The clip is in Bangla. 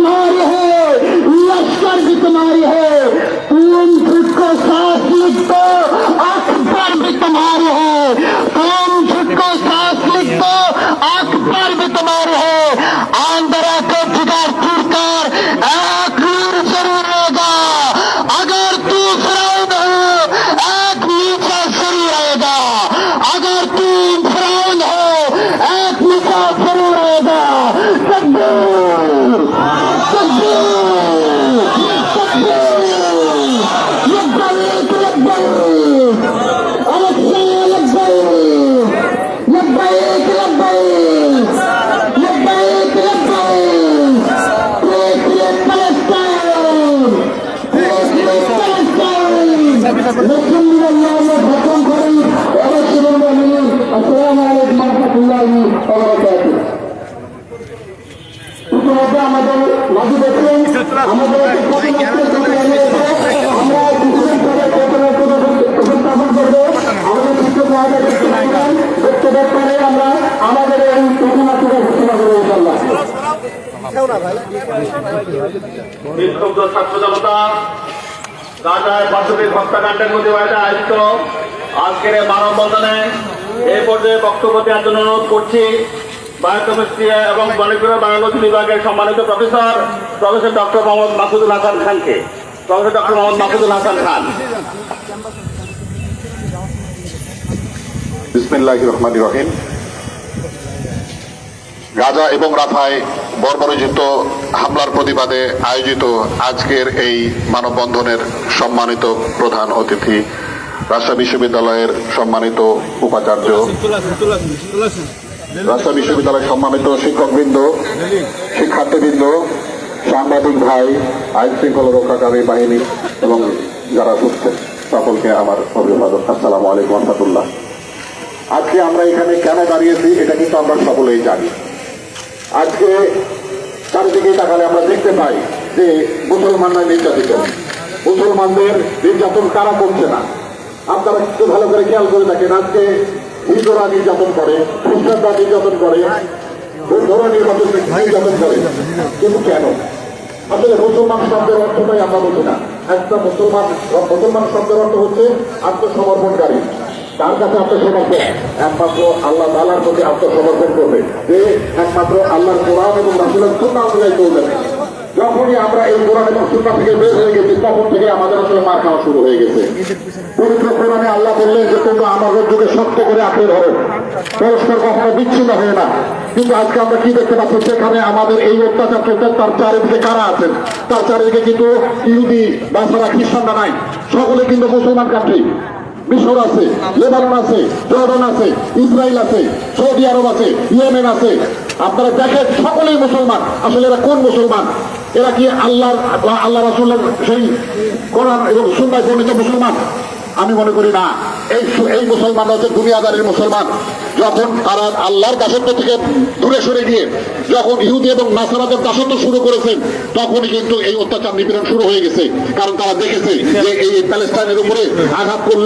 तुम्हारी है, लश्कर भी तुम्हारी है। 3 फुट को 7 लिख दो, अकबर भी तुम्हारे है। 3 फुट को 7 लिख दो, अकबर भी तुम्हारे है। आंध्रा को जिगर टूटकर एक नूर जरूर रहेगा। अगर तू फिरौन हो, एक नीचा जरूर रहेगा। अगर तू फिरौन हो, एक नीचा जरूर रहेगा। तकबीर, तकबीर, तकबीर, लब्बैक, लब्बैक, अरसे लब्बैक, लब्बैक, लब्बैक, लब्बैक, लब्बैक। President Palestine, president Palestine. रसूलुल्लाह ने खत्म करी और रसूलुल्लाह ने अस्सलामु अलैकुम व रहमतुल्लाहि व बाराकातुहू। ইতিমধ্যে আমাদের মাঝে দেখছেন আমাদের আমরা কিছুদিন পরে উপস্থাপন করবো। আমাদের শিক্ষক বক্তব্য পরে আমরা আমাদের এই ঘটনা থেকে ঘোষণা করবো ইনশাআল্লাহ। বিক্ষুব্ধ ছাত্র জনতা গাজায় বাস্তবিক হত্যাকাণ্ডের প্রতিবাদে আয়োজিত আজকের এই মানববন্ধনে এই পর্যায়ে বক্তব্য দেওয়ার জন্য অনুরোধ করছি বায়োকেমিস্ট্রি এবং মলিকুলার বায়োলজি বিভাগের সম্মানিত প্রফেসর ডক্টর মোহাম্মদ মাসুদুল হাসান খানকে। Professor doctor Mohammad Masudul Hasan Khan. বিসমিল্লাহির রহমানির রহিম। গাজা এবং রাফায় বর্বরোচিত হামলার প্রতিবাদে আয়োজিত আজকের এই মানববন্ধনের সম্মানিত প্রধান অতিথি রাজশাহী বিশ্ববিদ্যালয়ের সম্মানিত উপাচার্য, রাজশাহী বিশ্ববিদ্যালয়ের সম্মানিত শিক্ষকবৃন্দ, শিক্ষার্থীবৃন্দ, সাংবাদিক ভাই, আইন শৃঙ্খলা রক্ষাকারী বাহিনী এবং যারা শুনছেন সকলকে আমার অভিবাদন। আসসালামু আলাইকুম ওয়া রাহমাতুল্লাহ। আজকে আমরা এখানে কেন দাঁড়িয়েছি এটা কিন্তু আমরা সকলেই জানি। আজকে চারিদিকে তাকালে আমরা দেখতে পাই যে মুসলমানরা নির্যাতিত। মুসলমানদের নির্যাতন কারা করছে না আপনারা একটু ভালো করে খেয়াল করে দেখেন। আজকে হিন্দুরা নির্যাতন করে, খ্রিস্টানরা নির্যাতন করে, বৌদ্ধরা নির্যাতন করে, কিন্তু কেন? আসলে মুসলমান শব্দের অর্থটাই আমরা বুঝি না। একটা মুসলমান শব্দের অর্থ হচ্ছে আত্মসমর্পণকারী। তার কাছে আত্মসমর্পণ একমাত্র আল্লাহ তাআলার প্রতি আত্মসমর্পণ করবে, যে একমাত্র আল্লাহর কোরআন এবং রাসূলের সুন্নাহ অনুযায়ী চলবে। যখনই আমরা এই কোরআন এবং সুন্নাহ থেকে বের হয়ে গেছি তখন থেকে আমাদের আসলে মার খাওয়া শুরু হয়ে গেছে। পবিত্র কোরআনে আল্লাহ বললেন যে তোমরা আমার রজ্জুকে শক্ত করে আঁকড়ে ধরো, পরস্পর কখনো বিচ্ছিন্ন হয়ে না। কিন্তু আজকে আমরা কি দেখতে পাচ্ছি, সেখানে আমাদের এই অত্যাচার চলছে। তার চারিদিকে কারা আছেন? তার চারিদিকে কিন্তু ইহুদি, বাচ্চারা, খ্রিস্টানরা নাই, সকলে কিন্তু মুসলমান কান্ট্রি। মিশর আছে, লেবানন আছে, জর্ডান আছে, ইসরায়েল আছে, সৌদি আরব আছে, ইয়েমেন আছে। আপনারা দেখেন সকলেই মুসলমান। আসলে এরা কোন মুসলমান? এরা কি আল্লাহ রাসূলের সেই কোরআন এবং সুন্নাহয় বর্ণিত মুসলমান? আমি মনে করি না। এই মুসলমানরা হচ্ছে দুনিয়াদারির মুসলমান। যখন তারা আল্লাহর দাসত্ব থেকে দূরে সরে গিয়ে যখন ইহুদি এবং নাসারাদের দাসত্ব শুরু করেছেন তখনই কিন্তু এই অত্যাচার নিপীড়ন শুরু হয়ে গেছে। কারণ তারা দেখেছে যে এই প্যালেস্টাইনের উপরে আঘাত করলে